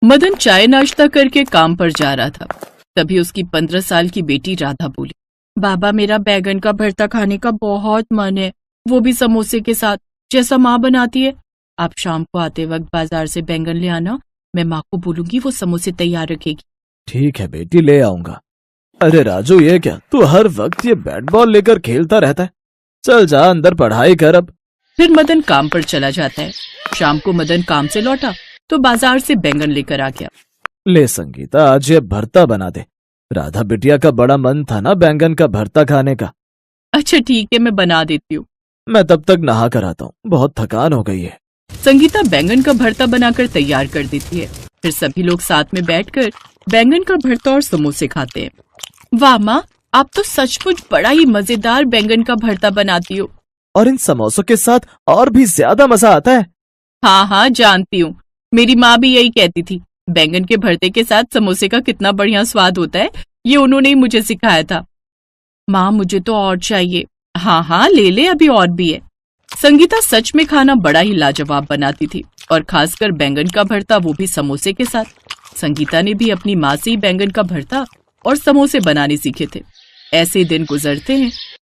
मदन चाय नाश्ता करके काम पर जा रहा था। तभी उसकी 15 साल की बेटी राधा बोली, बाबा मेरा बैगन का भरता खाने का बहुत मन है, वो भी समोसे के साथ, जैसा माँ बनाती है। आप शाम को आते वक्त बाजार से बैंगन ले आना, मैं माँ को बोलूंगी वो समोसे तैयार रखेगी। ठीक है बेटी, ले आऊंगा। अरे राजू, ये क्या, तू हर वक्त ये बैट बॉल लेकर खेलता रहता है? चल जा अंदर पढ़ाई कर अब। फिर मदन काम पर चला जाता है। शाम को मदन काम से लौटा तो बाजार से बैंगन लेकर आ गया। ले संगीता, आज ये भरता बना दे। राधा बिटिया का बड़ा मन था ना बैंगन का भरता खाने का। अच्छा ठीक है, मैं बना देती हूँ। मैं तब तक नहा कर आता हूँ, बहुत थकान हो गई है। संगीता बैंगन का भरता बनाकर तैयार कर देती है। फिर सभी लोग साथ में बैठकर बैंगन का भरता और समोसे खाते हैं। वाह माँ, आप तो सचमुच बड़ा ही मजेदार बैंगन का भरता बनाती हो। और इन समोसों के साथ और भी ज्यादा मजा आता है। हाँ हाँ जानती हूँ, मेरी माँ भी यही कहती थी। बैंगन के भरते के साथ समोसे का कितना बढ़िया स्वाद होता है, ये उन्होंने ही मुझे सिखाया था। माँ मुझे तो और चाहिए। हाँ हाँ ले ले, अभी और भी है। संगीता सच में खाना बड़ा ही लाजवाब बनाती थी, और खासकर बैंगन का भरता, वो भी समोसे के साथ। संगीता ने भी अपनी माँ से ही बैंगन का भरता और समोसे बनाने सीखे थे। ऐसे दिन गुजरते हैं,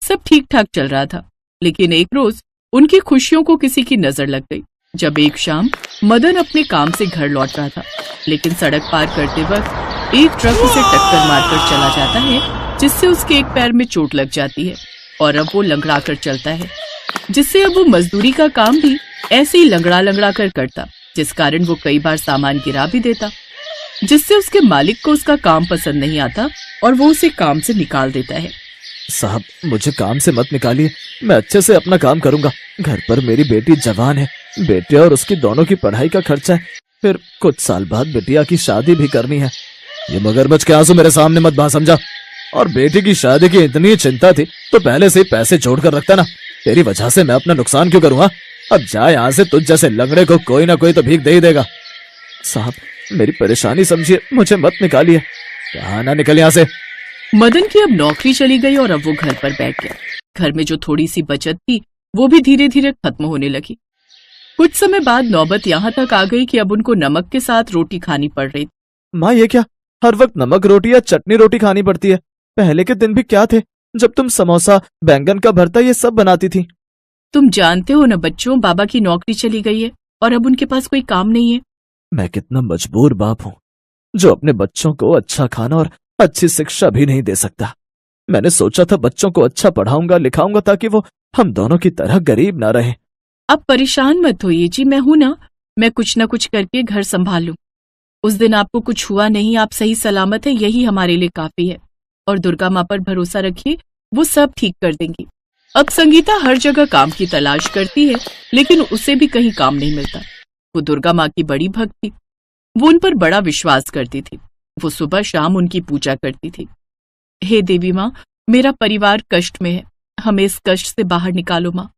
सब ठीक ठाक चल रहा था। लेकिन एक रोज उनकी खुशियों को किसी की नजर लग गई। जब एक शाम मदन अपने काम से घर लौट रहा था, लेकिन सड़क पार करते वक्त एक ट्रक उसे टक्कर मारकर चला जाता है, जिससे उसके एक पैर में चोट लग जाती है और अब वो लंगड़ा कर चलता है, जिससे अब वो मजदूरी का काम भी ऐसे ही लंगड़ा लंगड़ा कर करता, जिस कारण वो कई बार सामान गिरा भी देता, जिससे उसके मालिक को उसका काम पसंद नहीं आता और वो उसे काम से निकाल देता है। साहब, मुझे काम से मत निकालिए, मैं अच्छे से अपना काम करूंगा। घर पर मेरी बेटी जवान है, बेटे और उसकी दोनों की पढ़ाई का खर्चा है, फिर कुछ साल बाद बिटिया की शादी भी करनी है। ये मगरमच्छ के आंसू मेरे सामने मत बहा, समझा? और बेटी की शादी की इतनी चिंता थी तो पहले से ही पैसे जोड़ कर रखता ना। तेरी वजह से मैं अपना नुकसान क्यों करूँ? अब जा यहाँ से, तुझ जैसे लंगड़े को कोई ना कोई तो भीख दे ही देगा। साहब, मेरी परेशानी समझिए, मुझे मत निकालिए। कहाँ ना निकल यहाँ से। मदन की अब नौकरी चली गई और अब वो घर पर बैठ गया। घर में जो थोड़ी सी बचत थी वो भी धीरे धीरे खत्म होने लगी। कुछ समय बाद नौबत यहाँ तक आ गई कि अब उनको नमक के साथ रोटी खानी पड़ रही। माँ, ये क्या, हर वक्त नमक रोटी या चटनी रोटी खानी पड़ती है? पहले के दिन भी क्या थे जब तुम समोसा, बैंगन का भरता ये सब बनाती थी? तुम जानते हो न बच्चों, बाबा की नौकरी चली गई है और अब उनके पास कोई काम नहीं है। मैं कितना मजबूर बाप हूँ जो अपने बच्चों को अच्छा खाना और अच्छी शिक्षा भी नहीं दे सकता। मैंने सोचा था बच्चों को अच्छा पढ़ाऊंगा लिखाऊंगा ताकि वो हम दोनों की तरह गरीब ना रहे। अब परेशान मत होइए जी, मैं हूं ना, मैं कुछ न कुछ करके घर संभाल लूं। उस दिन आपको कुछ हुआ नहीं, आप सही सलामत है, यही हमारे लिए काफी है। और दुर्गा माँ पर भरोसा रखिए, वो सब ठीक कर देंगी। अब संगीता हर जगह काम की तलाश करती है, लेकिन उसे भी कहीं काम नहीं मिलता। वो दुर्गा माँ की बड़ी भक्त थी, वो उन पर बड़ा विश्वास करती थी। वो सुबह शाम उनकी पूजा करती थी। हे देवी माँ, मेरा परिवार कष्ट में है, हमें इस कष्ट से बाहर निकालो माँ।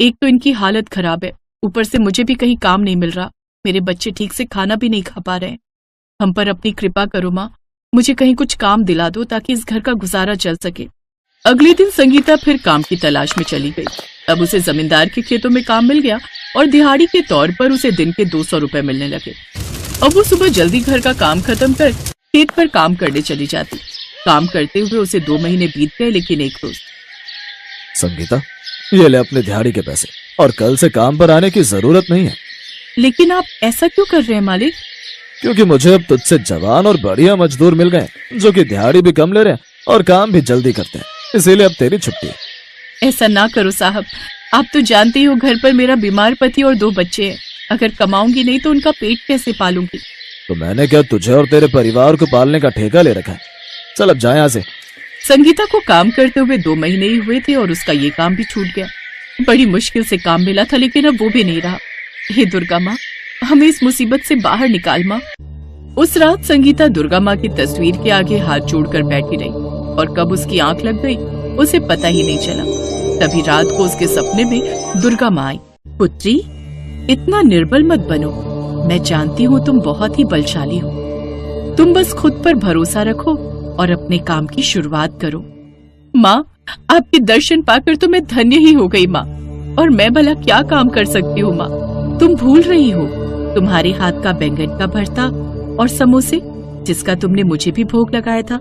एक तो इनकी हालत खराब है, ऊपर से मुझे भी कहीं काम नहीं मिल रहा, मेरे बच्चे ठीक से खाना भी नहीं खा पा रहे हैं। हम पर अपनी कृपा करो माँ, मुझे कहीं कुछ काम दिला दो ताकि इस घर का गुजारा चल सके। अगले दिन संगीता फिर काम की तलाश में चली गई। अब उसे जमींदार के खेतों में काम मिल गया और दिहाड़ी के तौर पर उसे दिन के 200 रुपए मिलने लगे। अब वो सुबह जल्दी घर का काम खत्म कर खेत पर काम करने चली जाती। काम करते हुए उसे 2 महीने बीत गए, लेकिन एक रोज, संगीता, ये ले अपने दिहाड़ी के पैसे, और कल से काम पर आने की जरूरत नहीं है। लेकिन आप ऐसा क्यों कर रहे हैं मालिक? क्योंकि मुझे अब तुझसे जवान और बढ़िया मजदूर मिल गए जो कि दिहाड़ी भी कम ले रहे हैं और काम भी जल्दी करते हैं, इसीलिए अब तेरी छुट्टी है। ऐसा ना करो साहब, आप तो जानते ही हो घर पर मेरा बीमार पति और 2 बच्चे हैं। अगर कमाऊंगी नहीं तो उनका पेट कैसे पालूंगी? तो मैंने क्या तुझे और तेरे परिवार को पालने का ठेका ले रखा है? चल अब जाए यहाँ से। संगीता को काम करते हुए 2 महीने ही हुए थे और उसका ये काम भी छूट गया। बड़ी मुश्किल से काम मिला था, लेकिन अब वो भी नहीं रहा। हे दुर्गा माँ, हमें इस मुसीबत से बाहर निकाल माँ। उस रात संगीता दुर्गा माँ की तस्वीर के आगे हाथ जोड़कर बैठी रही, और कब उसकी आंख लग गई उसे पता ही नहीं चला। तभी रात को उसके सपने में दुर्गा माँ आई। पुत्री, इतना निर्बल मत बनो, मैं जानती हूँ तुम बहुत ही बलशाली हो। तुम बस खुद पर भरोसा रखो और अपने काम की शुरुआत करो। माँ, आपके दर्शन पाकर तो मैं धन्य ही हो गई माँ, और मैं भला क्या काम कर सकती हूँ माँ? तुम भूल रही हो, तुम्हारे हाथ का बैंगन का भरता और समोसे जिसका तुमने मुझे भी भोग लगाया था।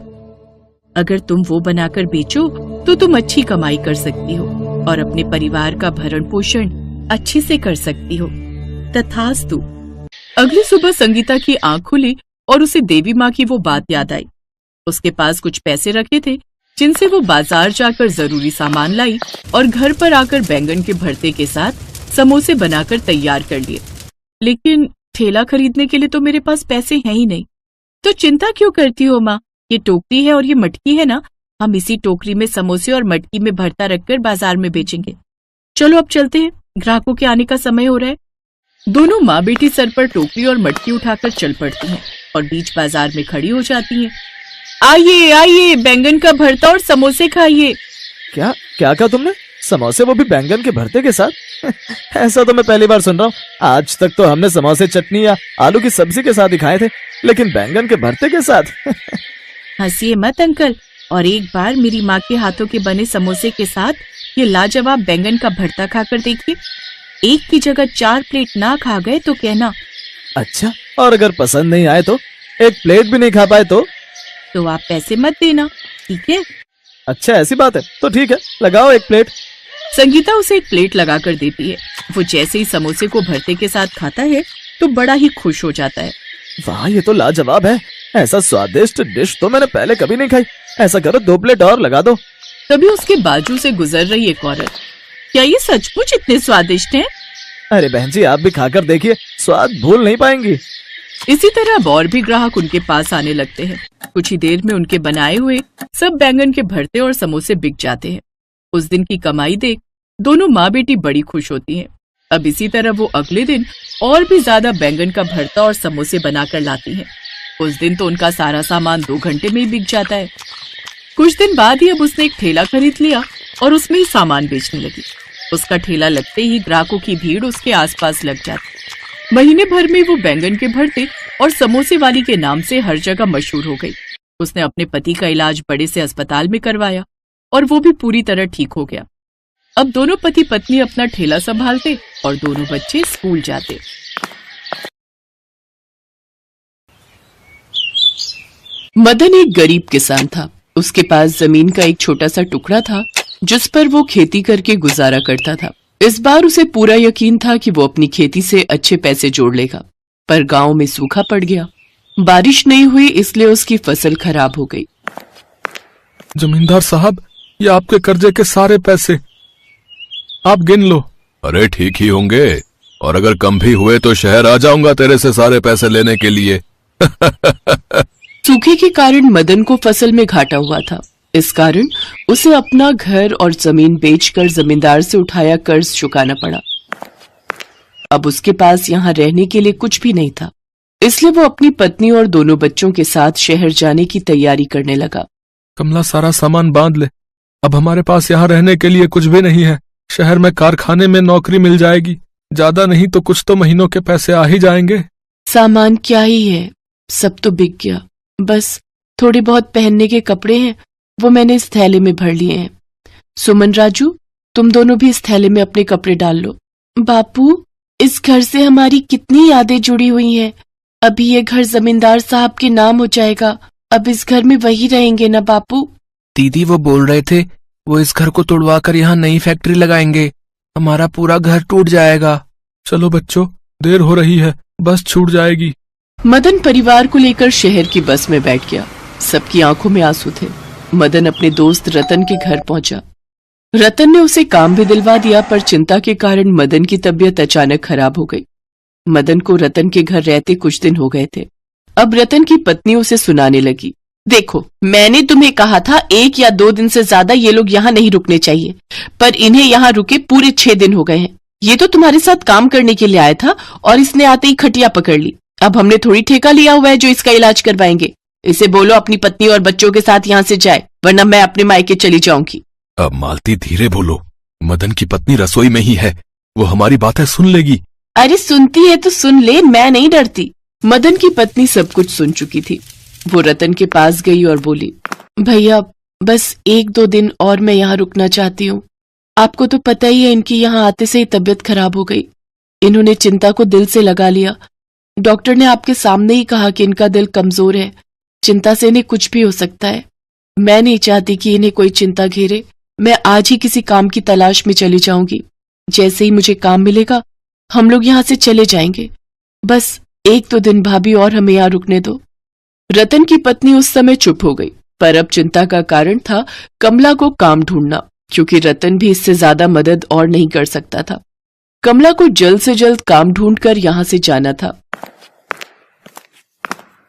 अगर तुम वो बनाकर बेचो तो तुम अच्छी कमाई कर सकती हो और अपने परिवार का भरण पोषण अच्छे से कर सकती हो। तथास्तु। अगली सुबह संगीता की आंख खुली और उसे देवी माँ की वो बात याद आई। उसके पास कुछ पैसे रखे थे जिनसे वो बाजार जाकर जरूरी सामान लाई और घर पर आकर बैंगन के भरते के साथ समोसे बनाकर तैयार कर लिए। लेकिन ठेला खरीदने के लिए तो मेरे पास पैसे हैं ही नहीं। तो चिंता क्यों करती हो माँ? ये टोकरी है और ये मटकी है ना, हम इसी टोकरी में समोसे और मटकी में भरता रखकर बाजार में बेचेंगे। चलो अब चलते हैं, ग्राहकों के आने का समय हो रहा है। दोनों माँ बेटी सर पर टोकरी और मटकी उठाकर चल पड़ती हैं और बीच बाजार में खड़ी हो जाती हैं। आइए आइए, बैंगन का भरता और समोसे खाइए। क्या क्या कहा तुमने? समोसे, वो भी बैंगन के भरते के साथ? ऐसा तो मैं पहली बार सुन रहा हूँ। आज तक तो हमने समोसे चटनी या आलू की सब्जी के साथ ही खाए थे, लेकिन बैंगन के भरते के साथ? हंसिए मत अंकल, और एक बार मेरी माँ के हाथों के बने समोसे के साथ ये लाजवाब बैंगन का भरता खाकर देखिए। एक की जगह 4 प्लेट ना खा गए तो कहना। अच्छा, और अगर पसंद नहीं आए तो? एक प्लेट भी नहीं खा पाए तो? तो आप पैसे मत देना, ठीक है? अच्छा, ऐसी बात है तो ठीक है, लगाओ 1 प्लेट। संगीता उसे 1 प्लेट लगाकर देती है। वो जैसे ही समोसे को भरते के साथ खाता है तो बड़ा ही खुश हो जाता है। वाह, ये तो लाजवाब है। ऐसा स्वादिष्ट डिश तो मैंने पहले कभी नहीं खाई। ऐसा करो, 2 प्लेट और लगा दो। तभी उसके बाजू से गुजर रही एक औरत। क्या ये सचमुच इतने स्वादिष्ट हैं? अरे बहन जी, आप भी खाकर देखिए, स्वाद भूल नहीं पाएंगी। इसी तरह अब और भी ग्राहक उनके पास आने लगते हैं। कुछ ही देर में उनके बनाए हुए सब बैंगन के भरते और समोसे बिक जाते हैं। उस दिन की कमाई देख दोनों माँ बेटी बड़ी खुश होती हैं। अब इसी तरह वो अगले दिन और भी ज्यादा बैंगन का भरता और समोसे बनाकर लाती हैं। उस दिन तो उनका सारा सामान 2 घंटे में ही बिक जाता है। कुछ दिन बाद ही अब उसने एक ठेला खरीद लिया और उसमें ही सामान बेचने लगी। उसका ठेला लगते ही ग्राहकों की भीड़ उसके आसपास लग जाती। महीने भर में वो बैंगन के भरते और समोसे वाली के नाम से हर जगह मशहूर हो गई। उसने अपने पति का इलाज बड़े से अस्पताल में करवाया और वो भी पूरी तरह ठीक हो गया। अब दोनों पति पत्नी अपना ठेला संभालते और दोनों बच्चे स्कूल जाते। मदन एक गरीब किसान था। उसके पास जमीन का एक छोटा सा टुकड़ा था जिस पर वो खेती करके गुजारा करता था। इस बार उसे पूरा यकीन था कि वो अपनी खेती से अच्छे पैसे जोड़ लेगा, पर गांव में सूखा पड़ गया। बारिश नहीं हुई, इसलिए उसकी फसल खराब हो गई। जमींदार साहब, ये आपके कर्जे के सारे पैसे, आप गिन लो। अरे ठीक ही होंगे, और अगर कम भी हुए तो शहर आ जाऊंगा तेरे से सारे पैसे लेने के लिए। सूखे के कारण मदन को फसल में घाटा हुआ था। इस कारण उसे अपना घर और जमीन बेचकर जमींदार से उठाया कर्ज चुकाना पड़ा। अब उसके पास यहाँ रहने के लिए कुछ भी नहीं था, इसलिए वो अपनी पत्नी और दोनों बच्चों के साथ शहर जाने की तैयारी करने लगा। कमला, सारा सामान बांध ले। अब हमारे पास यहाँ रहने के लिए कुछ भी नहीं है। शहर में कारखाने में नौकरी मिल जाएगी, ज्यादा नहीं तो कुछ तो महीनों के पैसे आ ही जाएंगे। सामान क्या ही है, सब तो बिक गया। बस थोड़े बहुत पहनने के कपड़े हैं, वो मैंने इस थैले में भर लिए हैं। सुमन, राजू, तुम दोनों भी इस थैले में अपने कपड़े डाल लो। बापू, इस घर से हमारी कितनी यादें जुड़ी हुई हैं। अभी ये घर जमींदार साहब के नाम हो जाएगा। अब इस घर में वही रहेंगे ना बापू? दीदी, वो बोल रहे थे वो इस घर को तोड़वा कर यहाँ नई फैक्ट्री लगाएंगे। हमारा पूरा घर टूट जाएगा। चलो बच्चों, देर हो रही है, बस छूट जाएगी। मदन परिवार को लेकर शहर की बस में बैठ गया। सबकी आंखों में आंसू थे। मदन अपने दोस्त रतन के घर पहुंचा। रतन ने उसे काम भी दिलवा दिया, पर चिंता के कारण मदन की तबीयत अचानक खराब हो गई। मदन को रतन के घर रहते कुछ दिन हो गए थे। अब रतन की पत्नी उसे सुनाने लगी, देखो, मैंने तुम्हें कहा था 1 या 2 दिन से ज्यादा ये लोग यहाँ नहीं रुकने चाहिए, पर इन्हें यहाँ रुके पूरे 6 दिन हो गए हैं। ये तो तुम्हारे साथ काम करने के लिए आया था और इसने आते ही खटिया पकड़ ली। अब हमने थोड़ी ठेका लिया हुआ है जो इसका इलाज करवाएंगे। इसे बोलो अपनी पत्नी और बच्चों के साथ यहाँ से जाए, वरना मैं अपने मायके चली जाऊंगी। अब मालती, धीरे बोलो। मदन की पत्नी रसोई में ही है, वो हमारी बातें सुन लेगी। अरे सुनती है तो सुन ले, मैं नहीं डरती। मदन की पत्नी सब कुछ सुन चुकी थी। वो रतन के पास गई और बोली, भैया, बस 1-2 दिन और मैं यहाँ रुकना चाहती हूँ। आपको तो पता ही है, इनकी यहाँ आते से ही तबीयत खराब हो गई। इन्होंने चिंता को दिल से लगा लिया। डॉक्टर ने आपके सामने ही कहा कि इनका दिल कमजोर है, चिंता से इन्हें कुछ भी हो सकता है। मैं नहीं चाहती कि इन्हें कोई चिंता घेरे। मैं आज ही किसी काम की तलाश में चली जाऊंगी। जैसे ही मुझे काम मिलेगा हम लोग यहाँ से चले जाएंगे। बस 1-2 दिन भाभी और हमें यहाँ रुकने दो। रतन की पत्नी उस समय चुप हो गई, पर अब चिंता का कारण था कमला को काम ढूंढना, क्योंकि रतन भी इससे ज्यादा मदद और नहीं कर सकता था। कमला को जल्द से जल्द काम ढूंढकर यहाँ से जाना था।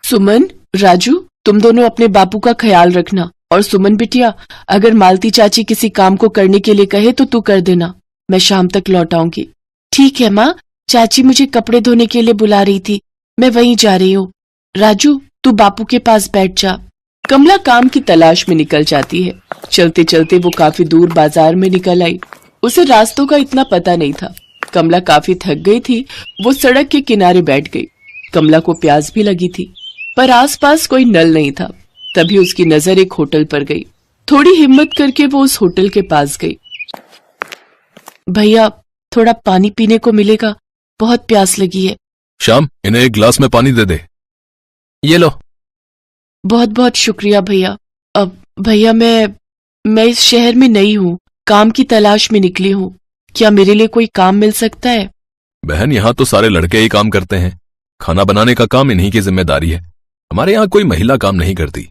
सुमन, राजू, तुम दोनों अपने बापू का ख्याल रखना। और सुमन बिटिया, अगर मालती चाची किसी काम को करने के लिए कहे तो तू कर देना। मैं शाम तक लौट आऊंगी। ठीक है माँ, चाची मुझे कपड़े धोने के लिए बुला रही थी, मैं वहीं जा रही हूँ। राजू, तू बापू के पास बैठ जा। कमला काम की तलाश में निकल जाती है। चलते चलते वो काफी दूर बाजार में निकल आई। उसे रास्तों का इतना पता नहीं था। कमला काफी थक गई थी। वो सड़क के किनारे बैठ गई। कमला को प्यास भी लगी थी, पर आसपास कोई नल नहीं था। तभी उसकी नजर एक होटल पर गई। थोड़ी हिम्मत करके वो उस होटल के पास गई। भैया, थोड़ा पानी पीने को मिलेगा? बहुत प्यास लगी है। श्याम, इन्हें एक गिलास में पानी दे दे। ये लो। बहुत बहुत शुक्रिया भैया। अब भैया, मैं इस शहर में नई हूँ, काम की तलाश में निकली हूँ। क्या मेरे लिए कोई काम मिल सकता है? बहन, यहाँ तो सारे लड़के ही काम करते हैं। खाना बनाने का काम इन्हीं की जिम्मेदारी है। हमारे यहाँ कोई महिला काम नहीं करती,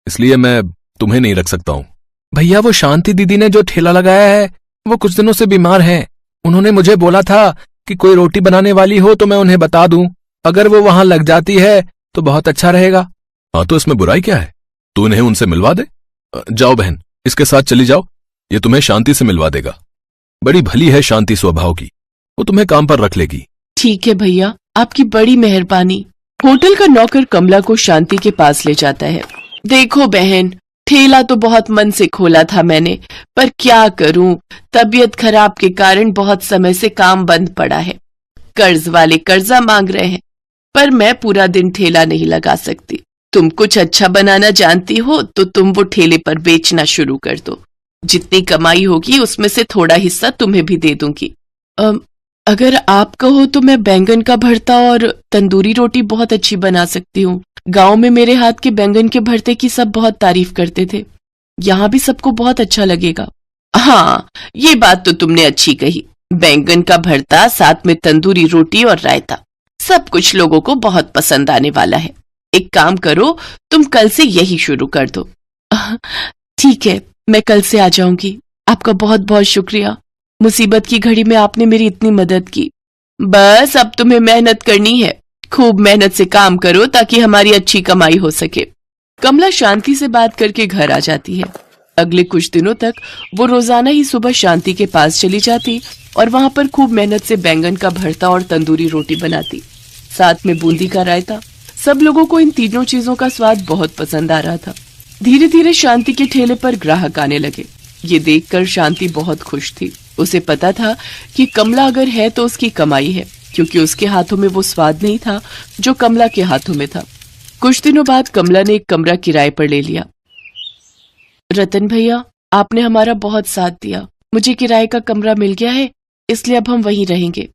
इसलिए मैं तुम्हें नहीं रख सकता हूँ। भैया, वो शांति दीदी ने जो ठेला लगाया है वो कुछ दिनों से बीमार है। उन्होंने मुझे बोला था कि कोई रोटी बनाने वाली हो तो मैं उन्हें बता दूं। अगर वो वहां लग जाती है तो बहुत अच्छा रहेगा। हाँ, तो इसमें बुराई क्या है? तू इन्हें उनसे मिलवा दे। जाओ बहन, इसके साथ चली जाओ। ये तुम्हें शांति से मिलवा देगा। बड़ी भली है शांति स्वभाव की, वो तुम्हें काम पर रख लेगी। ठीक है भैया, आपकी बड़ी मेहरबानी। होटल का नौकर कमला को शांति के पास ले जाता है। देखो बहन, ठेला तो बहुत मन से खोला था मैंने, पर क्या करूं, तबीयत खराब के कारण बहुत समय से काम बंद पड़ा है। कर्ज वाले कर्जा मांग रहे हैं, पर मैं पूरा दिन ठेला नहीं लगा सकती। तुम कुछ अच्छा बनाना जानती हो तो तुम वो ठेले पर बेचना शुरू कर दो। जितनी कमाई होगी उसमें से थोड़ा हिस्सा तुम्हें भी दे दूंगी। अगर आप कहो तो मैं बैंगन का भरता और तंदूरी रोटी बहुत अच्छी बना सकती हूँ। गांव में मेरे हाथ के बैंगन के भरते की सब बहुत तारीफ करते थे। यहाँ भी सबको बहुत अच्छा लगेगा। हाँ, ये बात तो तुमने अच्छी कही। बैंगन का भरता साथ में तंदूरी रोटी और रायता, सब कुछ लोगों को बहुत पसंद आने वाला है। एक काम करो, तुम कल से यही शुरू कर दो। ठीक है, मैं कल से आ जाऊंगी। आपका बहुत बहुत शुक्रिया। मुसीबत की घड़ी में आपने मेरी इतनी मदद की। बस अब तुम्हें मेहनत करनी है। खूब मेहनत से काम करो ताकि हमारी अच्छी कमाई हो सके। कमला शांति से बात करके घर आ जाती है। अगले कुछ दिनों तक वो रोजाना ही सुबह शांति के पास चली जाती और वहां पर खूब मेहनत से बैंगन का भरता और तंदूरी रोटी बनाती, साथ में बूंदी का रायता। सब लोगों को इन तीनों चीजों का स्वाद बहुत पसंद आ रहा था। धीरे धीरे शांति के ठेले पर ग्राहक आने लगे। ये देखकर शांति बहुत खुश थी। उसे पता था कि कमला अगर है तो उसकी कमाई है, क्योंकि उसके हाथों में वो स्वाद नहीं था जो कमला के हाथों में था। कुछ दिनों बाद कमला ने एक कमरा किराए पर ले लिया। रतन भैया, आपने हमारा बहुत साथ दिया। मुझे किराए का कमरा मिल गया है, इसलिए अब हम वहीं रहेंगे।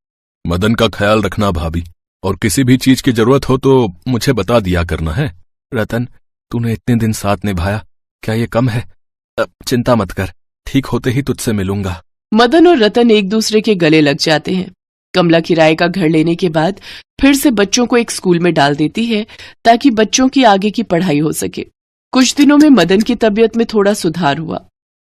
मदन का ख्याल रखना भाभी, और किसी भी चीज की जरूरत हो तो मुझे बता दिया करना है। रतन, तूने इतने दिन साथ निभाया, क्या ये कम है? चिंता मत कर, ठीक होते ही तुझसे मिलूंगा। मदन और रतन एक दूसरे के गले लग जाते हैं। कमला किराए का घर लेने के बाद फिर से बच्चों को एक स्कूल में डाल देती है ताकि बच्चों की आगे की पढ़ाई हो सके। कुछ दिनों में मदन की तबीयत में थोड़ा सुधार हुआ।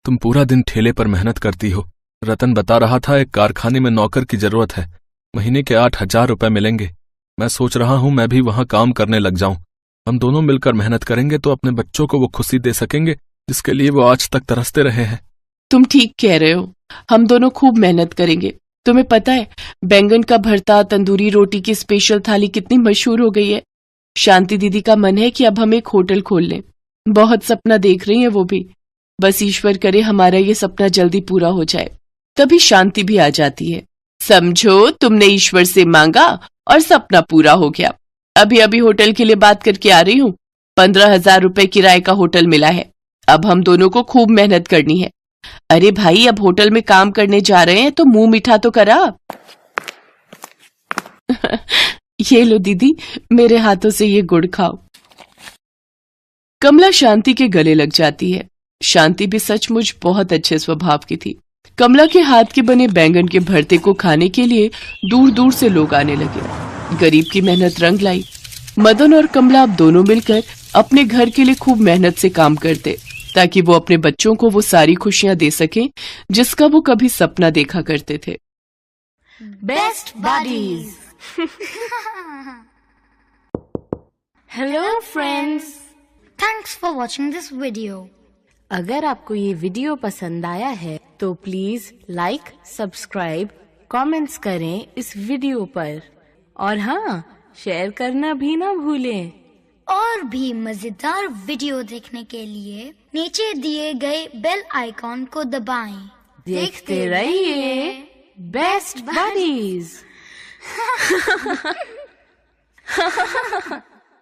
तुम पूरा दिन ठेले पर मेहनत करती हो। रतन बता रहा था एक कारखाने में नौकर की जरूरत है, महीने के 8,000 रुपए मिलेंगे। मैं सोच रहा हूं मैं भी वहां काम करने लग जाऊं। हम दोनों मिलकर मेहनत करेंगे तो अपने बच्चों को वो खुशी दे सकेंगे जिसके लिए वो आज तक तरसते रहे हैं। तुम ठीक कह रहे हो, हम दोनों खूब मेहनत करेंगे। तुम्हें पता है बैंगन का भरता तंदूरी रोटी की स्पेशल थाली कितनी मशहूर हो गई है। शांति दीदी का मन है कि अब हम एक होटल खोल लें। बहुत सपना देख रही है वो भी। बस ईश्वर करे हमारा ये सपना जल्दी पूरा हो जाए। तभी शांति भी आ जाती है। समझो तुमने ईश्वर से मांगा और सपना पूरा हो गया। अभी अभी होटल के लिए बात करके आ रही हूँ। 15,000 रुपए किराए का होटल मिला है। अब हम दोनों को खूब मेहनत करनी है। अरे भाई, अब होटल में काम करने जा रहे हैं तो मुंह मीठा तो करा। ये लो दीदी, मेरे हाथों से ये गुड़ खाओ। कमला शांति के गले लग जाती है। शांति भी सचमुच बहुत अच्छे स्वभाव की थी। कमला के हाथ के बने बैंगन के भरते को खाने के लिए दूर दूर से लोग आने लगे। गरीब की मेहनत रंग लाई। मदन और कमला अब दोनों मिलकर अपने घर के लिए खूब मेहनत से काम करते, ताकि वो अपने बच्चों को वो सारी खुशियां दे सकें जिसका वो कभी सपना देखा करते थे। Best buddies. Hello friends, thanks for watching this video. अगर आपको ये वीडियो पसंद आया है तो प्लीज लाइक, सब्सक्राइब, कमेंट्स करें इस वीडियो पर, और हाँ, शेयर करना भी ना भूलें। और भी मजेदार वीडियो देखने के लिए नीचे दिए गए बेल आइकॉन को दबाएं। देखते रहिए बेस्ट बडीज।